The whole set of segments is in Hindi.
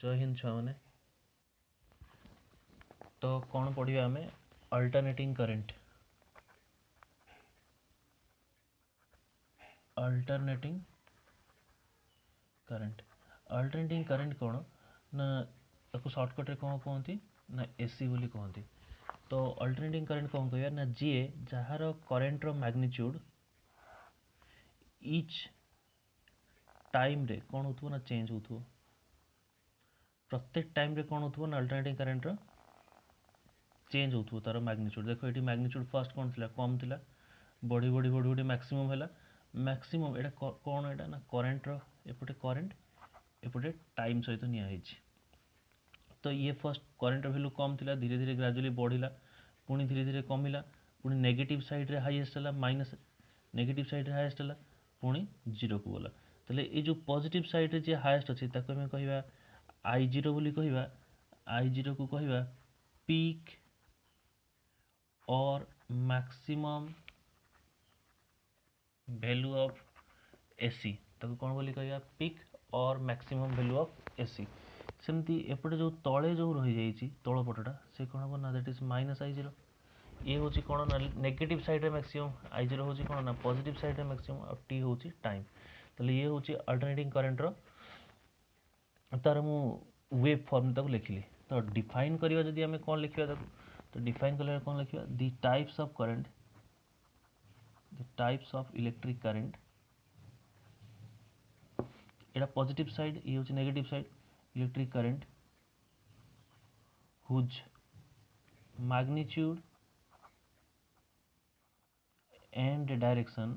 जय हिंद छुआ मैंने। तो कौन पढ़िया आम अल्टरनेटिंग करेंट। अल्टरनेटिंग करेंट कौन ना सर्टकट रे कौन कहती ना एसी बोली कहती। तो अल्टरनेटिंग करेंट कौन कह ना जी जार करेंट रो मैग्नीट्यूड इच टाइम रे कौन हो ना चेंज हो प्रत्येक टाइम रे कौन हो ना अल्टरनेटिंग करेंट रो चेंज हो तार मैग्नीट्यूड। देखो ये मैग्नीट्यूड फर्स्ट कौन थी कम थी बढ़ी बढ़ी बढ़ी बढ़ी मैक्सिमम है मैक्सिमम एटा कौन एटा ना करेंट रो एपटे करेंट एपटे टाइम सहित निया। तो ये फर्स्ट करेंट वैल्यू कम थी धीरे धीरे ग्रेजुअली बढ़ला पुणी धीरे धीरे कमिला पुणी नेगेटिव साइड रे हाईएस्ट है माइनस नेगेटिव साइड रे हाईएस्ट है पुणी जीरो को गला। ताले ये जो पॉजिटिव साइड रे जे हाईएस्ट अच्छी ताको हमें कहवा आई जीरो बोली कहवा आई जीरो को कहवा पीक और मैक्सिमम वैल्यू ऑफ एसी ताको कौन बोली कहवा पीक और मैक्सिमम वैल्यू ऑफ एसी। सेमती एपटे जो तले जो रही जाइए तल पटटा से कौन हम ना that is minus I zero. ये हूँ कौन ना negative side maximum I zero हूँ कौन ना पॉजिटिव साइड मैक्सिमम और टी हूँ टाइम। तो ये हूँ अल्टरनेटिंग करेंट तार मु वेव फॉर्म तक लिखिली। तो डिफाइन करवा जदि आम कौन लिखा तो डिफाइन कले कौन लिखा the types of current the types of electric current Etah positive side ये हूँ negative side electric current whose magnitude and direction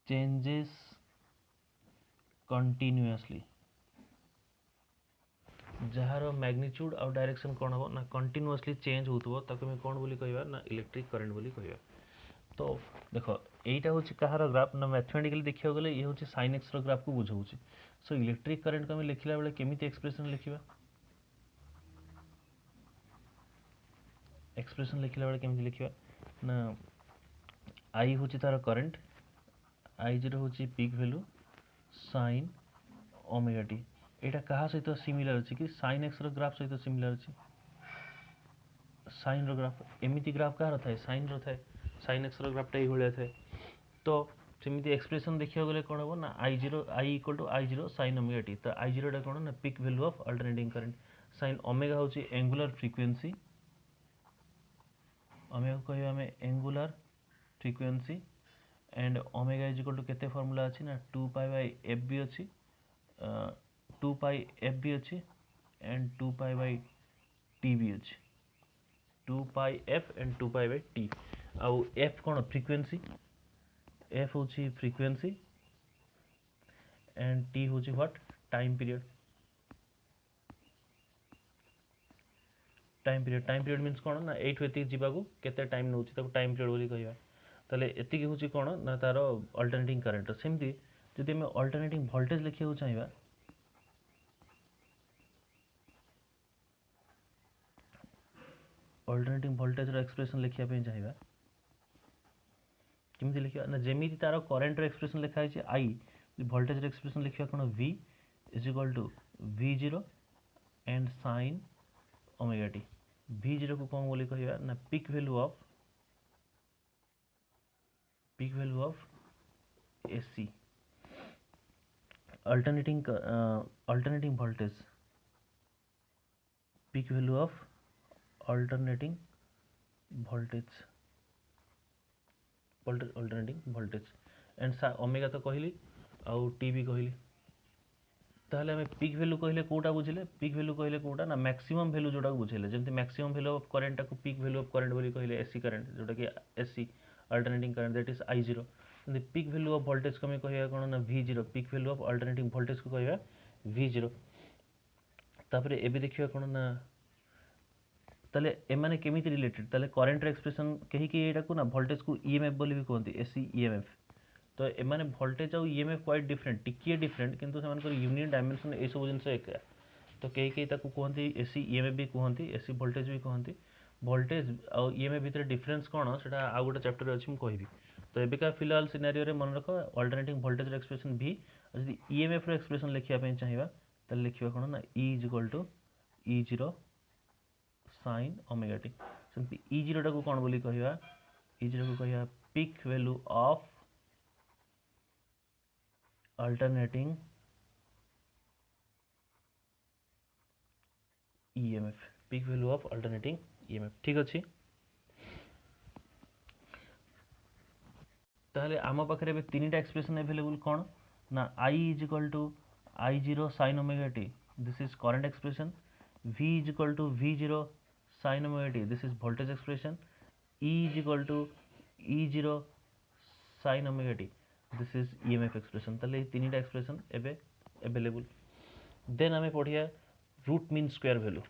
changes continuously। Jar magnitude और डायरेक्शन कौन हम ना कंटिन्यूअसली चेंज हो कौन बोली कहवा ना इलेक्ट्रिक करंट बोली कहवा। तो देख यहीटा हूँ कहार ग्राफ ना मैथमेटिकली देखा गले ये हूँ साइन एक्स ग्राफ को बुझाऊँ। सो इलेक्ट्रिक करंट को आम लिखला बेले केमिति एक्सप्रेशन लिखा एक्सप्रेशन लिखला बेले केमिति लिखा ना आई हूँ तार करंट आई जीरो हूँ peak value sign omega T एटा कहा सहित सिमिलर अच्छी कि साइन एक्स ग्राफ सहित सिमिलर अच्छी। साइन ग्राफ एमती ग्राफ कहार थाए साइन थाए साइन एक्स ग्राफटा ये थाए। तो सेमती एक्सप्रेशन देखा गले कौन हम ना I zero I equal to I zero sine omega T. तो आई जीरोटा कौन ना peak value of alternating current sine omega हूँ एंगुलर फ्रिक्वेंसी ओमेगा को कह angular frequency and omega is equal to केते फॉर्मूला अच्छी ना 2 पाई बाई एफ भी अच्छी 2 पाई एफ भी अच्छी एंड 2 पाई बाई टी भी अच्छी 2 pi F and 2 pi by T. आउ एफ कौन फ्रिक्वेंसी एफ हूँ फ्रिक्वेंसी एंड टी हूँ what time period. Time period means कौन ना एट एति जावाक केते टाइम नौ टाइम पीरियड बोली कहवा। ताले एतिकी हूँ कौन ना तार अल्टरनेटिंग करेंट। सेमती जदि आम अल्टरनेटिंग वोल्टेज लिखा चाहिए अल्टरनेटिंग वोल्टेज एक्सप्रेशन लिखापी चाहिए केमती लिखा ना जमी तार करेंट एक्सप्रेशन लिखाई आई वोल्टेज एक्सप्रेशन लिखा कौन v is equal to v zero and sine omega t. v zero को कौन बोली कहवा ना peak value of AC alternating voltage peak value of alternating voltage and omega तो कहली आउ टी भी कहली। ताहले हमें पीक वैल्यू कहले कोटा बुझिले पीक वैल्यू कहले कोटा ना मैक्सिमम वैल्यू जोटा बुझेले जमती मैक्सिमम वैल्यू ऑफ करंट को पीक वैल्यू ऑफ करंट बोली कहले एसी करंट जोटा कि AC alternating current that is I zero. Peak value of voltage को हमें कहवा कौन ना we zero peak value of alternating voltage को कहवा वी जीरो। तापर एबे देखिबा कौन ना ताले एमाने केमिति रिलेटेड ताले करंट एक्सप्रेशन कहीं कि एटा को ना वोल्टेज को ईएमएफ बोली भी कहते एसी ईएमएफ। तो एमाने वोल्टेज और ईएमएफ क्वाइट डिफरेंट टिकिए डिफरेंट किंतु से यूनिट डायमेंशन ए सब जिन एक। तो कई कई कहते एसी ईएमएफ भी कहते एसी वोल्टेज भी कहते वोल्टेज और ईएमएफ भितर डिफरेंस कौन से आउ गोटे चैप्टर अच्छी मुझे। तो एबिका फिलहाल सिनारियो रे मन रख अल्टरनेटिंग वोल्टेज एक्सप्रेशन भी जदि ईएमएफ रो एक्सप्रेशन लिखिया पे चाहिबा त लिखिबा कोन ना E equal to E0 sin omega T सेमती E0 टाको कोन बोली कहिबा E0 को कहिबा peak value of alternating EMF peak value of alternating EMF ठीक अछि ताहले आम पाखरे बे तीनटा एक्सप्रेशन अवेलेबल कोन ना I is equal to I0 sin omega t this is current expression V is equal to V0 sin omega t this is voltage expression E is equal to E0 sin omega t this is EMF expression ताले तीनटा एक्सप्रेशन एबे अवेलेबल देन हमें पढ़िया root mean square value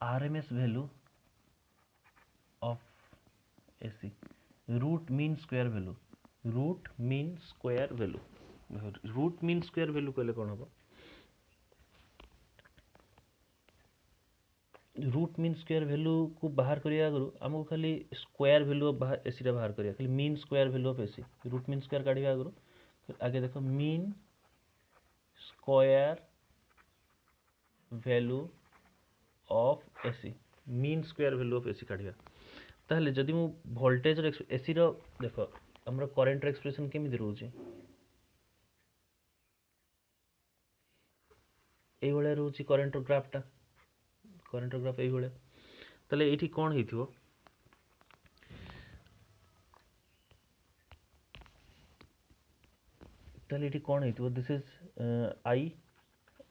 RMS value of AC root mean square value root mean square value root mean square value कहले कौन होगा रूट मीन स्क्वायर वैल्यू को बाहर करिया आगु हमको खाली स्क्वायर वैल्यू ऑफ बाहर एसी रा बाहर करिया खाली mean square value of AC root mean square काढिया आगु आगे देखो mean square value of AC mean square value of AC काढिया ताहले जदि मु वोल्टेज रो एसी रो देखो हमर करंट रो एक्सप्रेशन केमिति रहउची एई भले रहउची करंट रो ग्राफ एई भले ताहले एठी कोन हेथिबो ताहले एठी कोन हेथिबो this is I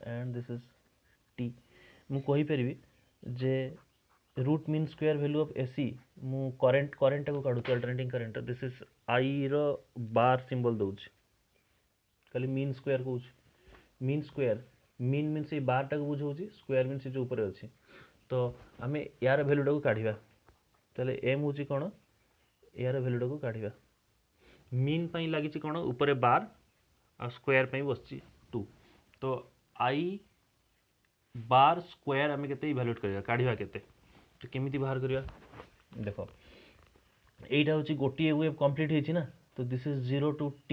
and this is T मु कहि परिबी जे root mean square value of AC मु करंट को काढु alternating current this is I रो बार सिंबल दउछ खाली मीन स्क्वायर कहूछ mean square mean means A bar टाको बुझौछि स्क्वायर मीन्स जो ऊपर अछि तो आमे यार वैल्यू टाको काढिबा तले एम होछि कोन यार वैल्यू टाको काढिबा मीन पई लागिछि कोन ऊपर बार आ स्क्वायर पई बसछि 2 तो आई बार स्क्वायर आमे केते इवैल्यूएट करिया काढिबा केते तो केमिति बाहर करिया देखो एटा होछि गोटी वेव कंप्लीट हेछि ना तो this is 0 to t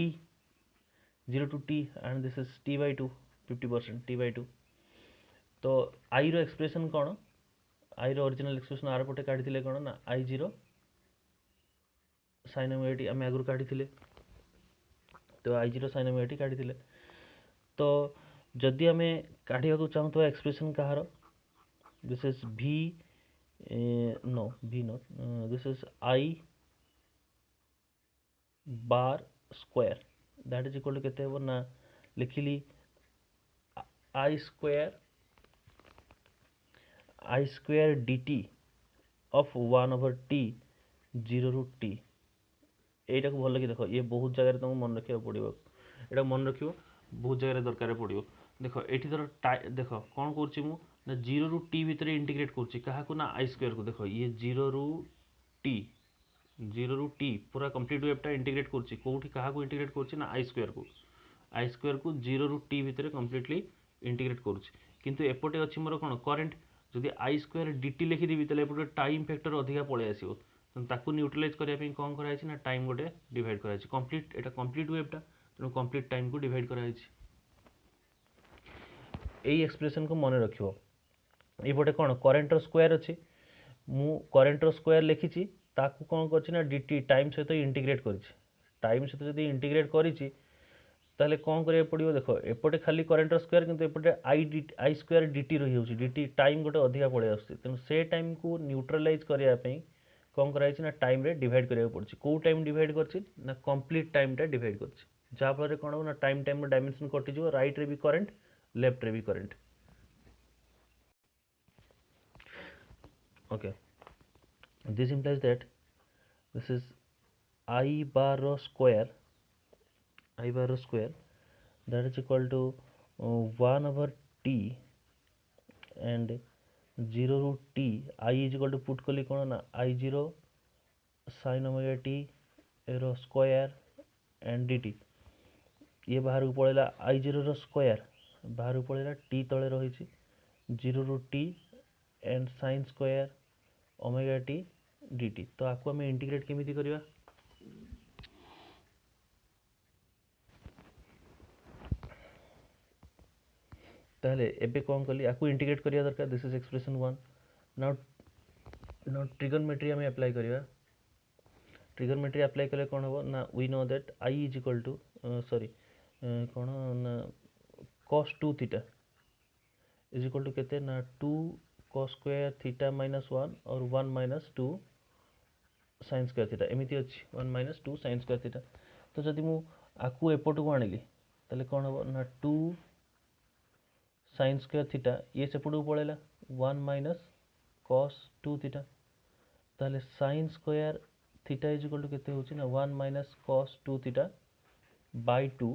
and this is t by 2 50% t by 2 तो i रो एक्सप्रेशन कोन i रो ओरिजिनल एक्सप्रेशन आर पटे काढिथिले कोन ना I0 sin ओमेगा t आमे आगुर काढिथिले तो I0 sin ओमेगा t काढिथिले तो जदि आमे काढिया को चाहू तो expression Kahar this is v not this is I bar square that is equal to केते हो ना लिखिली I square dt of 1 over t 0 ru t एटा को भल कि देखो ये बहुत जगह तुम मन रखिया पड़िबो एटा मन रखियो बहुत जगह दरकार पड़िबो देखो एठी धर देखो कोन करछि मु ना 0 रू t भितर इंटीग्रेट करछि काहा को ना I स्क्वायर को देखो ये 0 रू t पूरा कंप्लीट वेव टा इंटीग्रेट करछि कोठी काहा को इंटीग्रेट करछि ना I स्क्वायर को 0 रू t भितर कंप्लीटली इंटीग्रेट करछि किंतु एपटे अछि मोर कोन करंट जदि I स्क्वायर dt लिखि दिबि तले एपटे टाइम फैक्टर अधिका पळे आसीबो ताकू न्यूट्रलाइज करिया पे कोन करा ना टाइम गोटे डिवाइड करा कंप्लीट एटा कंप्लीट वेव टा तेणु कंप्लीट टाइम को डिवाइड करा एई एक्सप्रेशन को मन रखियो ए पटे कोन करंट रो स्क्वायर अछि मु करंट रो स्क्वायर लिखिछि ताकू कोन करछि ना dt टाइम सहित इंटीग्रेट करिछि टाइम सहित जदि इंटीग्रेट करिछि ताले कोन करिया पड़ियो देखो एपटे खाली करंट रो स्क्वायर किंतु एपटे I स्क्वायर dt रहि होछि dt टाइम गोटे अधिका पळे आछि तेणु से टाइम को न्यूट्रलाइज करिया पे कोन कराइछि ना टाइम रे डिवाइड करिया पड़छि को टाइम डिवाइड करछि ना कंप्लीट टाइम टा डिवाइड करछि जा फल रे कोन हो ना टाइम रो डायमेंशन कटि जो राइट रे भी करंट लेफ्ट रे भी current okay this implies that this is I bar square that is equal to 1 over t and 0 ରୁ t I is equal to put कली कौन ना I0 sin ओमेगा t रो स्क्वायर एंड dt ये बाहर को पड़ेगा I0 रो स्क्वायर बाहर को पड़ेगा t तले रही 0 ରୁ t and sin square omega t dt तो आपको हमें इंटीग्रेट केमिति करबा ताहले एबे कौन कली आपको इंटीग्रेट करिया दरकार this is expression 1 now trigonometry हमें अप्लाई करिया ट्रिगोनोमेट्री अप्लाई कले कौन हो ना we know that I is equal to sorry कौन ना cos 2 theta is equal to केते ना 2 cos स्क्वायर थीटा माइनस 1 और 1 माइनस 2 sin स्क्वायर थीटा एमिति अछि 1 माइनस 2 sin स्क्वायर थीटा तो जदि मु आकु एपट को आनिली ताले कौन हो ना 2 sin स्क्वायर थीटा ये सेपट को पळेला 1 माइनस cos 2 थीटा ताले sin square theta is equal to केते होछि ना 1 माइनस cos 2 थीटा बाय 2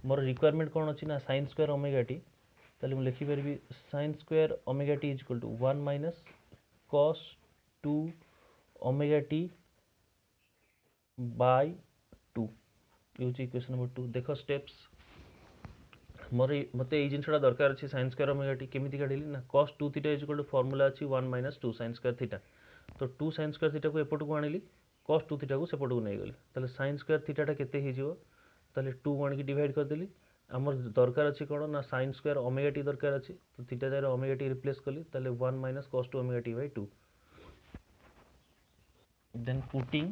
मोर रिक्वायरमेंट कौन अछि ना sin स्क्वायर ओमेगा टी ताले मु लिखि परबी sin square omega t is equal to 1 minus cos 2 omega t by 2 use equation number 2 देखो स्टेप्स मोर मते ए जिनसटा दरकार अछि sin स्क्वायर ओमेगा टी केमिति काढिली ना cos 2 theta is equal to formula अछि 1 माइनस 2 sin स्क्वायर थीटा तो 2 sin स्क्वायर थीटा को एपट को आनिली cos 2 थीटा को सेपट को नै गेली ताले sin स्क्वायर थीटा टा केते हे जिवो ताले 2 वन की डिवाइड कर देली हमर दरकार अछि कोन ना sin स्क्वायर ओमेगा टी दरकार अछि तो थीटा जारे ओमेगा टी रिप्लेस कली ताले 1 minus cos 2 omega t by 2 then putting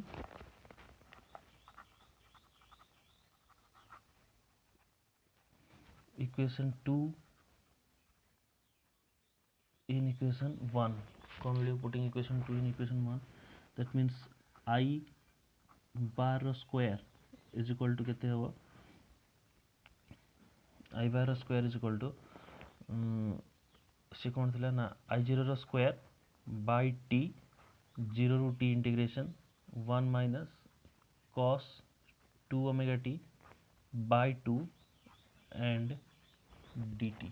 equation 2 in equation 1 कौन मिले putting equation 2 in equation 1 that means I bar square is equal to केते होबो I bar square is equal to से कौन थिला ना I0 रो स्क्वायर बाय t 0 ରୁ t integration 1 minus cos 2 omega t by 2 and dt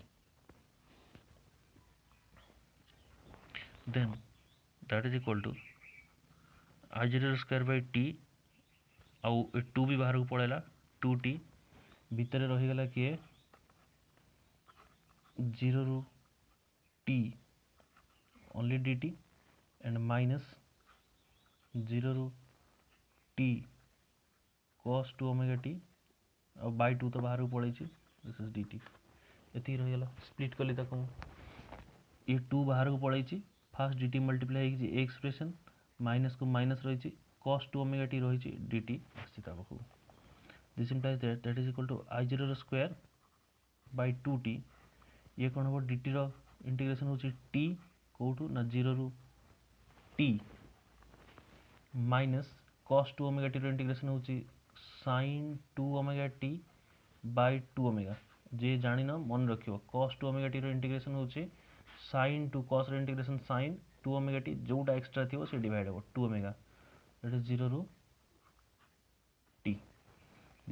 then that is equal to I0 square by t आउ 2 भी बाहर को पड़ेला 2t भीतर रही गला कि 0 ରୁ t only dt and minus 0 ରୁ t cos 2 ओमेगा t और बाय 2 तो बाहर को पड़े दिस इज dt एति रही गला स्प्लिट कली तक ये 2 बाहर को पड़े फास्ट dt मल्टीप्लाई हो एक्सप्रेशन माइनस को माइनस रही cos 2 ओमेगा t रही dt सीता पाखु this implies that is equal to I0 square by 2t ये कौन हो dt रो इंटीग्रेशन होची t कोठू ना 0 ରୁ t minus cos 2 omega t रो इंटीग्रेशन होची sin 2 ओमेगा t बाय 2 ओमेगा जे जानि न मन रखियो cos 2 ओमेगा t रो इंटीग्रेशन होची sin 2 cos रो इंटीग्रेशन sin 2 ओमेगा t जोटा एक्स्ट्रा थिवो से डिवाइड हो 2 ओमेगा दैट इज 0 ରୁ t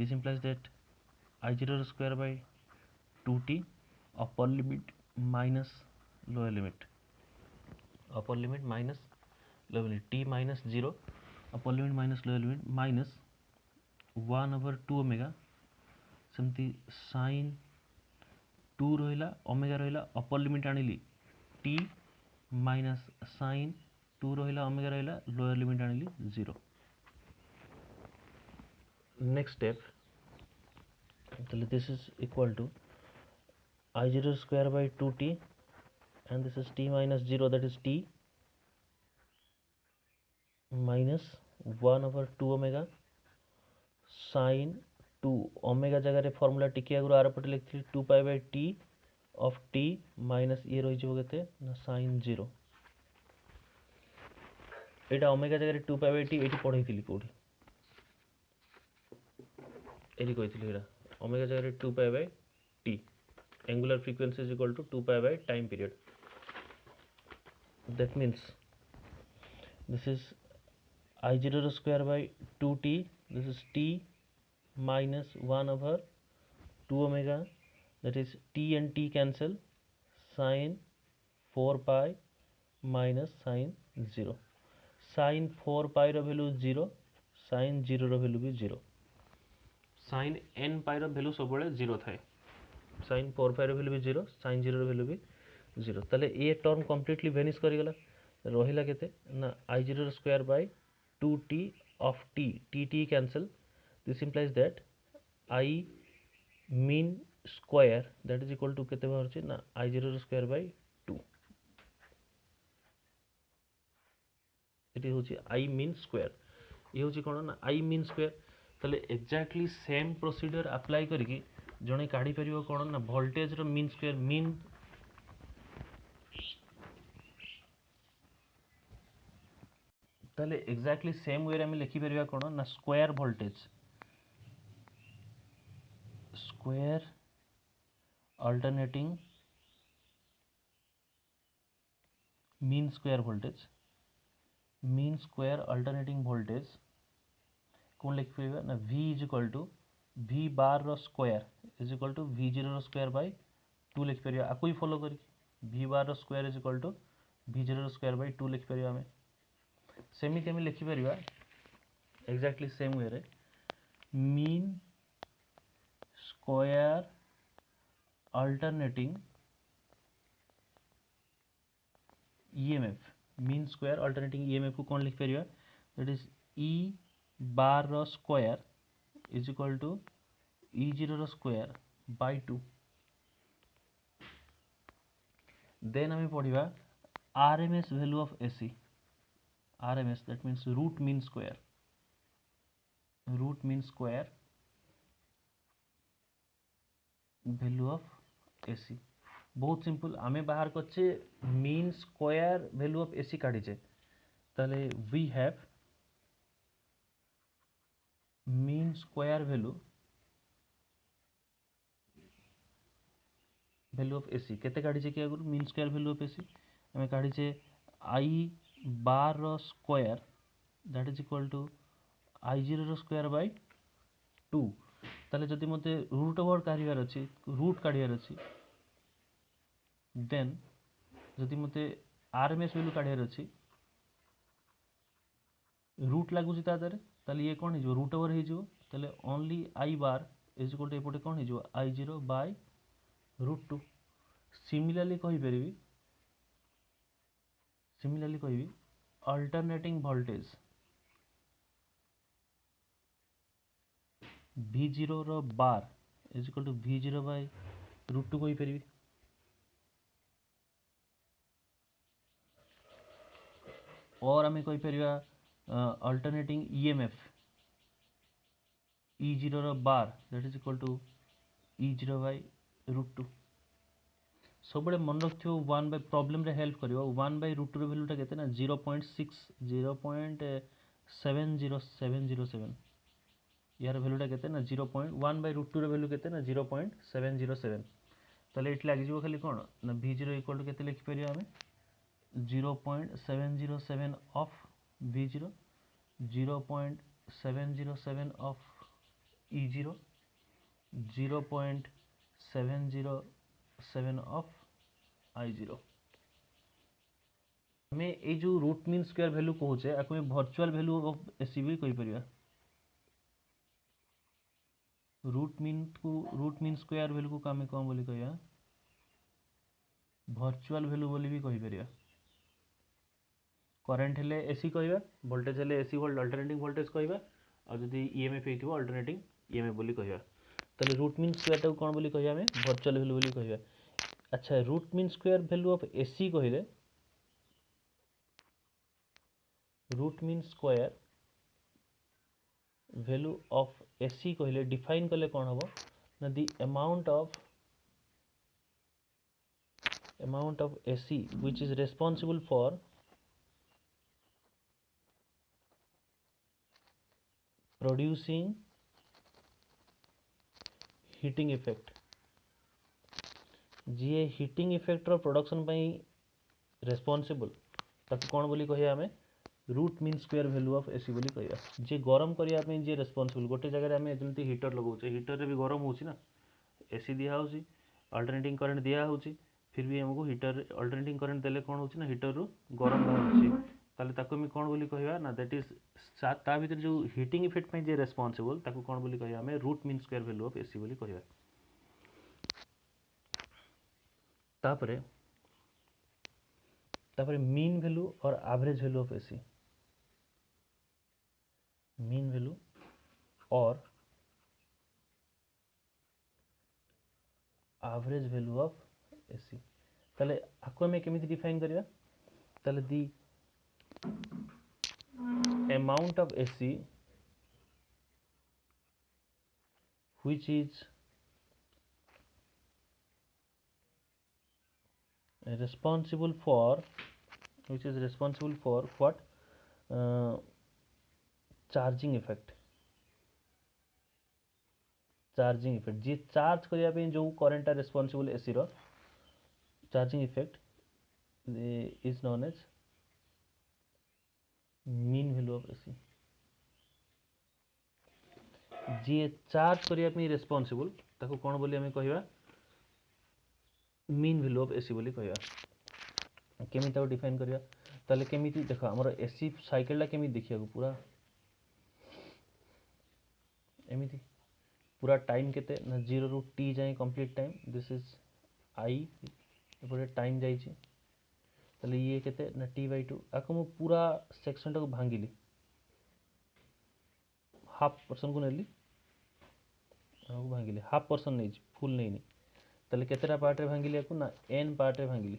this implies that I0 square by 2t upper limit minus lower limit upper limit minus lower limit t minus 0 upper limit minus lower limit minus 1 over 2 omega सेमती sin 2 रहिला ओमेगा रहिला अपर लिमिट आनिली t माइनस sin 2 रहिला ओमेगा रहिला लोअर लिमिट आनिली 0 next step so this is equal to I0 square by 2t and this is t minus 0 that is t minus 1 over 2 omega sin 2 omega जगह रे फार्मूला टिके आगु आर पटे लिखथि 2 pi by t of t minus ये रहि जबो केते ना sin 0 एटा ओमेगा जगह रे 2 पाई बाय t एटी पढैथिली कोठी एरी कहिथिली एरा ओमेगा जगह रे 2 pi by t angular frequency is equal to 2 pi by time period that means this is I0 square by 2t this is t minus 1 over 2 omega that is t and t cancel sin 4 pi minus sine 0 sine 4 pi value 0 sine 0 value भी 0 साइन n पाई भैल्यू सब 0 थाए साइन 4 पाई भैल्यू भी 0 साइन 0 भैल्यू भी 0 ताले ये टर्म कंप्लीटली वेनिश करिगला रहिला केते ना I0 square by 2t of t cancel this implies that I mean square that is equal to केते बाहर ना I0 स्क्वायर बाय 2 एटी होची I mean स्क्वायर ये होची कोन ना I mean स्क्वायर ताले एक्जेक्टली सेम प्रोसीजर अप्लाई करिकी जणे काढी परियो कोन ना वोल्टेज रो मीन स्क्वायर मीन ताले एक्जेक्टली सेम वे रे हम लिखि परिया कोन ना square voltage square alternating mean square voltage mean square alternating voltage कौन लिख परिया ना V is equal to V bar रो square is equal to V0 रो स्क्वायर बाय 2 लिख परिया आको ही फॉलो करी V बार रो square is equal to V0 रो स्क्वायर बाय 2 लिख परिया हमें सेमिति हम लिखि परिया एक्जेक्टली सेम वे रे mean square alternating EMF mean square alternating EMF को कौन लिख परिया दैट इज E बार रो square is equal to E0 रो स्क्वायर बाय 2 देन हमें पढ़िबा RMS value of AC RMS that means root mean square value of AC बहुत सिंपल आमे बाहर करछे mean square value of AC काढीचे ताले we have mean square value of AC केते काढीचे कि अगर mean square value of AC हमें काढीचे I बार रो square that is equal to I0 रो स्क्वायर बाय 2 ताले जदि मते रूट ओवर काढिबार अछि रूट काढिबार अछि देन जदि मते RMS वैल्यू काढिबार अछि रूट लागुची ता दरे ताले ये कोन हिजो रूट ओवर हिजो ताले only I bar is equal to एपोटे कोन हिजो I0 बाय रूट 2 सिमिलरली कहिबी अल्टरनेटिंग वोल्टेज V0 रो bar is equal to V0 by root 2 कहि परिबी और हमें कहि परिबा अल्टरनेटिंग EMF E0 रो bar that is equal to E0 by root 2 सब बड़े मन रखियो 1 बाय प्रॉब्लम रे हेल्प करियो 1 बाय रूट 2 रो वैल्यू ता केते ना 0.700707 यार वैल्यू ता केते ना 0.1 बाय रूट 2 रो वैल्यू केते ना 0.707 ताले इट लागि जिवो खाली कोन ना V0 इक्वल टू केते लिखि परियो हमें 0.707 of V0 0.707 of E0 0.707 of I0 हमें ए जो रूट मीन स्क्वायर वैल्यू कहूचे आको में वर्चुअल वैल्यू ऑफ AC भी कहि परिया रूट मीन स्क्वायर वैल्यू को कामे कोन बोली कहया वर्चुअल वैल्यू बोली भी कहि परिया करंट हेले AC कहबा वोल्टेज हेले AC वोल्ट अल्टरनेटिंग वोल्टेज कहबा और जदी EMF हेतिबो अल्टरनेटिंग EMF बोली कहबा तले रूट मीन स्क्वायर ता कोन बोली कहया हमें वर्चुअल वैल्यू बोली कहबा अच्छा root mean square value of AC कहिले root mean square value of AC कहिले डिफाइन कले कोन हबो ना the amount of AC which is responsible for producing heating effect जी हीटिंग इफेक्ट रो प्रोडक्शन पई रिस्पांसिबल ताको कोन बोली कहया हमें root mean square value of AC बोली कहया जे गरम करिया पे जे रिस्पांसिबल गोटे जगह रे हमें जमती हीटर लगाउचे हीटर रे भी गरम होची ना AC दिया होची अल्टरनेटिंग करंट दिया होची फिर भी हमको हीटर अल्टरनेटिंग करंट देले कौन होची ना हीटर रु गरम बाहर ताले ताको हम कौन बोली कहवा ना दैट इज ता भीतर जो हीटिंग इफेक्ट पे जे रेस्पोंसिबल ताको कौन बोली कहवा हमें root mean square value of AC बोली कहवा तापरे मीन वैल्यू और average value of AC mean value और एवरेज वैल्यू ऑफ एसी ताले आको हमें केमिति डिफाइन करिया ताले the amount of AC which is responsible for what charging effect जी चार्ज करिया पे जो करंट है रेस्पोंसिबल एसी रो charging effect is known as mean value of AC जी चार्ज करिया पे रेस्पोंसिबल ताको कोन बोली हमें कहवा मीन वैल्यू ऑफ एसी बोली कहवा केमी ताको डिफाइन करिया ताले केमिति देखो हमर एसी साइकिल ला केमिति देखिया को पूरा एमिति पूरा टाइम केते ना 0 रु टी जाए complete time this is I एपटे टाइम जाई छी ताले ये केते ना t/2 आको मु पूरा सेक्शन टाको भांगिली हाफ पर्सन को नेली आको भांगिली हाफ पर्सन नै फुल नै ताले केतेटा पार्ट रे भांगिली आको ना n पार्ट रे भांगिली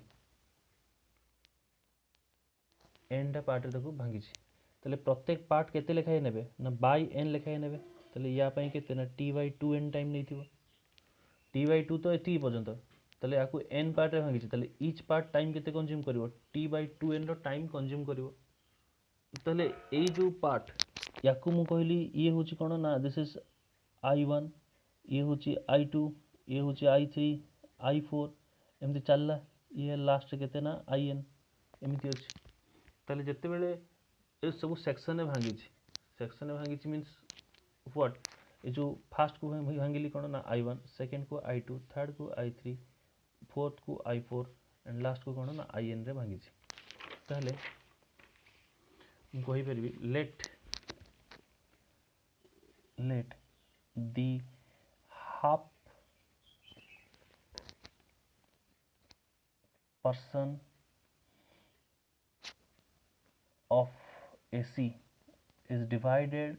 n टा पार्ट रे ताको भांगी छी ताले प्रत्येक पार्ट केते लेखाय नेबे ना बाय n लेखाय नेबे ताले या पई केते ना t/2n टाइम नैथिबो t/2 तो एति पर्यंत ताले आको n पार्ट रे भांगी छी ताले ईच पार्ट टाइम केते कंज्यूम करिवो t/2n रो टाइम कंज्यूम करिवो ताले एई जो पार्ट याकू मु कहली ये होची कोन ना दिस इज i1 ये होची i2 ये होची i3 i4 एमती चलला ये लास्ट केते ना in एमती अछि ताले जत्ते बेले ए सब सेक्शन रे भांगी छी मींस व्हाट ये जो फर्स्ट को भांगिली कोन ना i1 सेकंड को i2 थर्ड को i3 फोर्थ को i4 एंड लास्ट को कोन ना in रे भांगी छी ताले कही परबी let the half person of AC is divided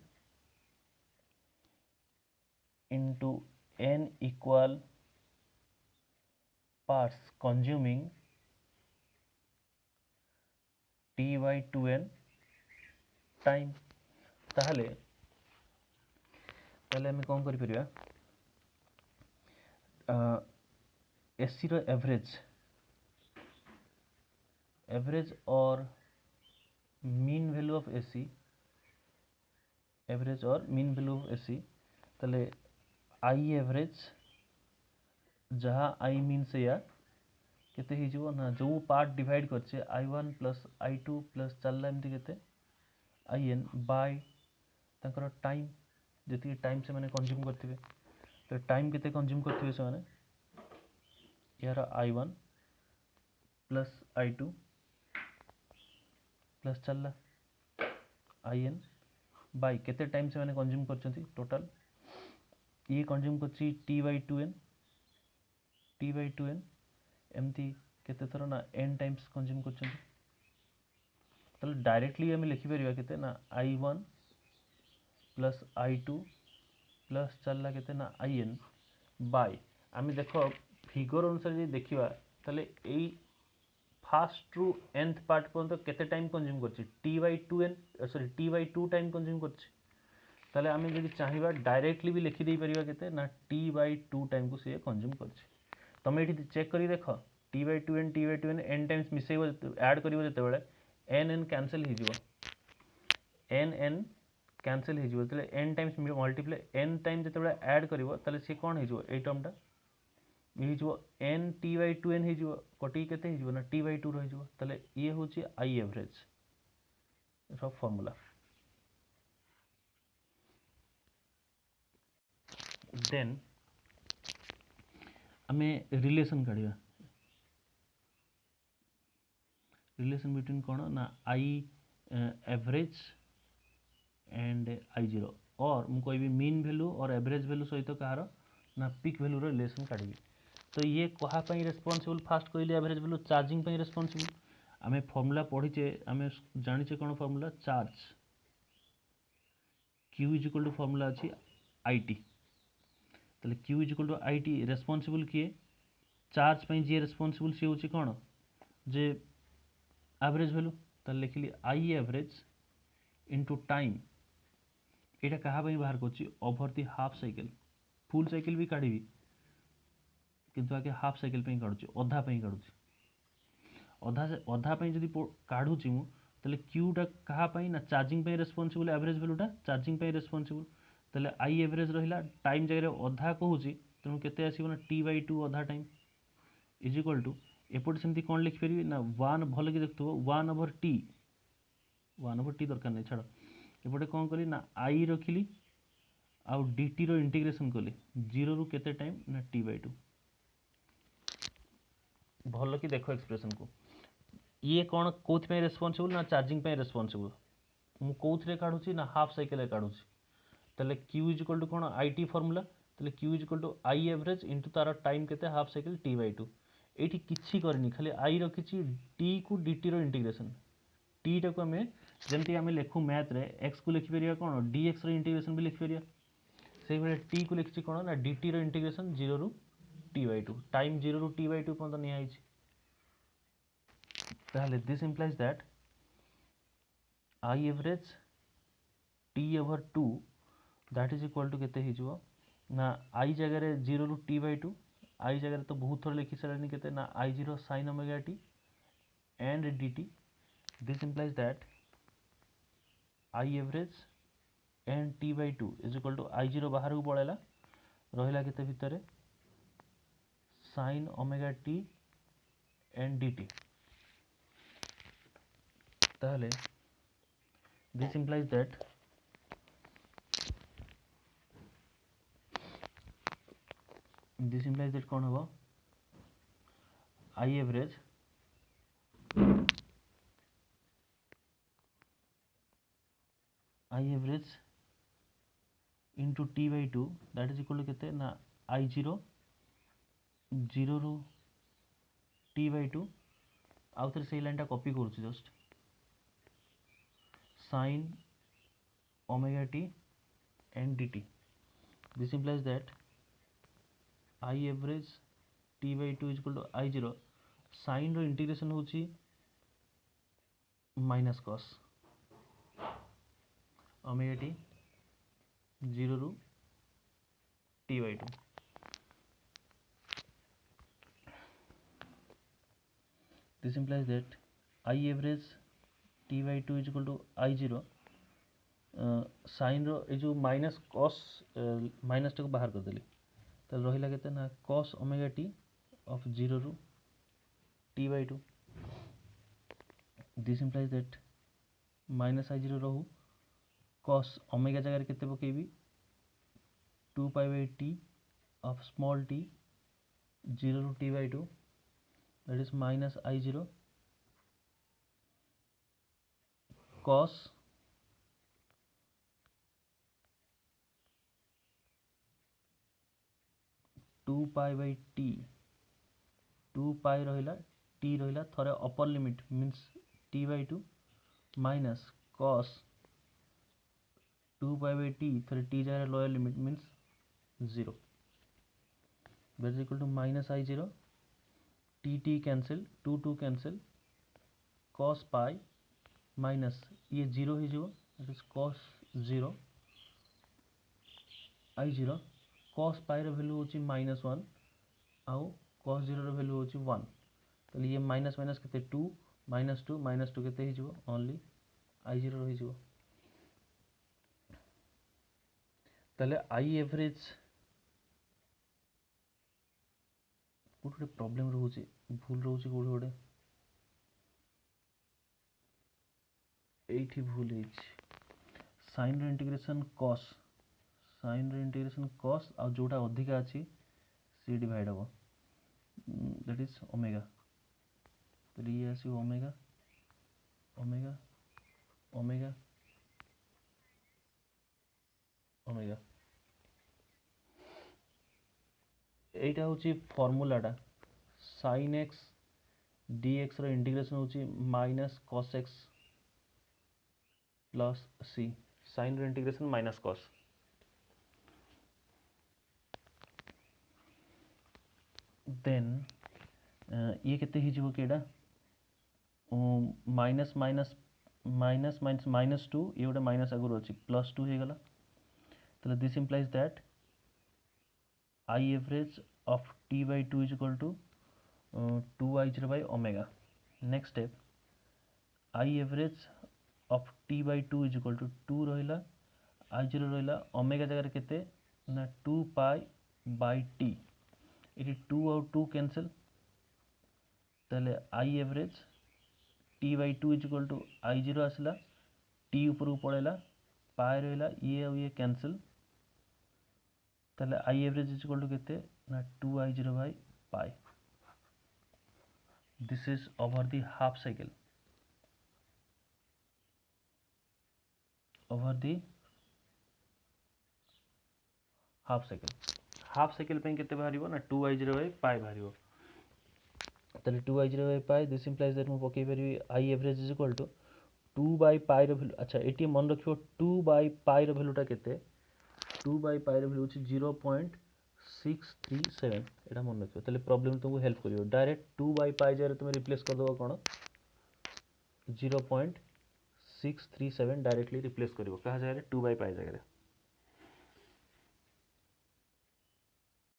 into n equal parts consuming t/2n time ताहले हमें कौन करि परिया एसी रो एवरेज और मीन वैल्यू ऑफ एसी ताले आई एवरेज जहाँ आई मीन से या केते ही जो ना जो पार्ट डिवाइड करछे i1 प्लस i2 प्लस चलला एमती केते in बाय ताकर टाइम जति टाइम से माने कंज्यूम करथिबे तो टाइम केते कंज्यूम करथिबे से माने यार i1 प्लस i2 प्लस चलला in बाय केते टाइम से माने कंज्यूम करछंती टोटल ये कंज्यूम करछि t/2n एमती केते थरो ना n टाइम्स कंज्यूम करछंती ताले डायरेक्टली हम लिखि परिबा केते ना i1 प्लस i2 प्लस चलला केते ना in बाय आमे देखो फिगर अनुसार जे देखिबा ताले एई फर्स्ट रु nth पार्ट पर्यंत केते टाइम कंज्यूम करछि t/2 टाइम कंज्यूम करछि ताले आमे जदि चाहिबा डायरेक्टली भी लिखि देई परिबा केते ना t/2 टाइम को से कंज्यूम करछि तमे एठी चेक करी देखो t/2n n टाइम्स मिसेइबो ऐड करिवो जते बेले n कैंसिल हो जिवो n कैंसिल हो जिवो तले n times multiply n time जते बेले ऐड करिवो तले से कोन हो जिवो ए टर्म टा ये जो n t/2n हे जो कोटी केते हे जो ना t/2 रह जो तले ये होची i एवरेज रो फार्मूला देन हमें रिलेशन काढिबा रिलेशन बिटवीन कौन ना I average and I zero और मुझे कहि मीन वैल्यू और एवरेज वैल्यू सहित कहार ना पिक वैल्यू रिलेशन काढ़ी। तो ये कहापाई रेस्पॉन्सिबल फास्ट कहली एवरेज वैल्यू चार्जिंग रेस्पॉन्सिबल। आम फर्मूला पढ़ीचे आम जानीचे कौन formula charge Q is equal to formula अच्छी IT। ताले Q is equal to IT responsible किए चार्ज पे जी रेस्पॉन्सिबल सी हूँ कौन जे एवरेज वैल्यू। ताले लिखिली आई एवरेज इंटू टाइम यहाँ क्या बाहर कर ओवर दि हाफ साइकिल फुल साइकिल भी काढ़ी किंतु आगे हाफ साइकिल काढ़ुची अधा काढ़ुची अधा अधा जब काढ़ुची मु ताले क्यूटा क्या ना चार्जिंग रेस्पॉन्सिबल एवरेज वैल्यूटा चार्जिंग रेस्पॉन्सिबल ताले आई एवरेज रहा टाइम जगह अधा कहूँ तेणु केते आसो ना T/2 अधा टाइम इज इक्वल टू एपटे सेमती कौन लिखिपारि ना 1 भल कि देखुव 1/T 1/T दरकार नहीं छाड़ एपटे कौन कली ना आई रखिली आउ dt रो इंटीग्रेशन कली 0 रु केते टाइम ना T/2 भल कि देख एक्सप्रेशन को ये कौन कौन रेस्पॉन्सिबल ना चार्जिंग रेस्पॉन्सिबल मुझे कौन काढ़ुची ना हाफ साइकिल काढ़ुची ताले Q इज इक्वल टू कौन IT फॉर्मूला ताले Q is equal to I average into तार टाइम केते हाफ साइकिल T/2 ये किसी करनी खाली आई रखी टी को dt रो इंटीग्रेशन टी टाक आम जमती आम लिखु मैथ रे x को लिखिपर कौन dx रो इंटीग्रेशन भी लिखिपर से भाई टी को लिखी कौन ना dt रो इंटीग्रेशन 0 रु T/2 टाइम 0 रु T/2 पर्यंत निया ताहले this implies that I average T/2 that is equal to केते हो ना आई जगह 0 रु T/2 आई जगह तो बहुत थोड़ा लिखी सारे के ना I0 sin omega t and dt this implies that I average and T/2 is equal to I0 बाहर को पड़ेगा रहा के भितर sin omega t and dt ताहले this implies that कौन होगा I average into T/2 that is equal to केते ना I0 0 रु T/2 आउ थे से लाइन कॉपी करुच्ची just sin omega t and dt this implies that I average T/2 is equal to I0 sin रो इंटीग्रेशन होची माइनस cos ओमेगा t 0 रु T/2 this implies that I average T/2 is equal to I0 sine रो जो माइनस cos माइनस टाक बाहर करदेली तो रहा के ना cos ओमेगा t of 0 रु T/2 this implies that minus I0 रहू cos ओमेगा जगह केते पकेबी 2π/t of small t 0 रु T/2 that is minus I0 cos 2π/t 2π रहा t रहा थोड़े upper limit means T/2 minus cos 2π/t थोड़े t जगह lower limit means 0 that is equal to minus I0 t cancel 2 cancel cos pi minus ये 0 हो that is cos 0 I0 cos pi रो वैल्यू होची -1 आउ cos 0 रो वैल्यू होची 1 तो ये माइनस माइनस केते 2 -2 केते हो ओनली I0 रही जो ताले आई एवरेज गोटे प्रॉब्लम रोचे भूल रोचे कोड गोटे एठी भूल साइन रो इंटीग्रेशन cos साइन रो इंटीग्रेशन cos आ जोटा अधिका अछि सी डिवाइड हो दैट इज ओमेगा तो ये आसी ओमेगा ओमेगा ओमेगा ओमेगा এইটা হচ্ছে ফর্মুলাটা sin x dx ର ইন্টিগ্রেশন হচ্ছে minus cos x plus c sin ର ইন্টিগ্রেশন মাইনাস cos देन ये केते हिजिबो केडा minus minus minus minus minus 2 ये गोटे माइनस आगुर अछि प्लस 2 हे गला ताले this implies that I average of t by 2 is equal to 2I0 by omega. Next step, I average of t by 2 is equal to 2 रहिला I0 रहिला omega जगह केते ना 2 pi by t इटी 2 और 2 कैंसिल ताले I average t by 2 is equal to I0 आसला t ऊपर को पड़ेला pi रहिला ये और ये कैंसिल ताले I average is equal to केते ना 2I0 by pi. This is over the half cycle. Over the half cycle. Half cycle पे केते बाहरिबो ना 2I0 by pi बाहरिबो. ताले 2I0 by pi this implies that मु पके परिबी I average is equal to 2 by pi रो वैल्यू अच्छा एटी मन रखियो 2 by pi रो वैल्यूटा केते 2 by pi रो वैल्यू अछि 0.637 एटा मन रखियो ताले प्रॉब्लम तुमको हेल्प करियो डायरेक्ट 2 by pi जरे तुम रिप्लेस कर दबो कोन 0.637 डायरेक्टली रिप्लेस करियो कहा जगह 2 by pi जगह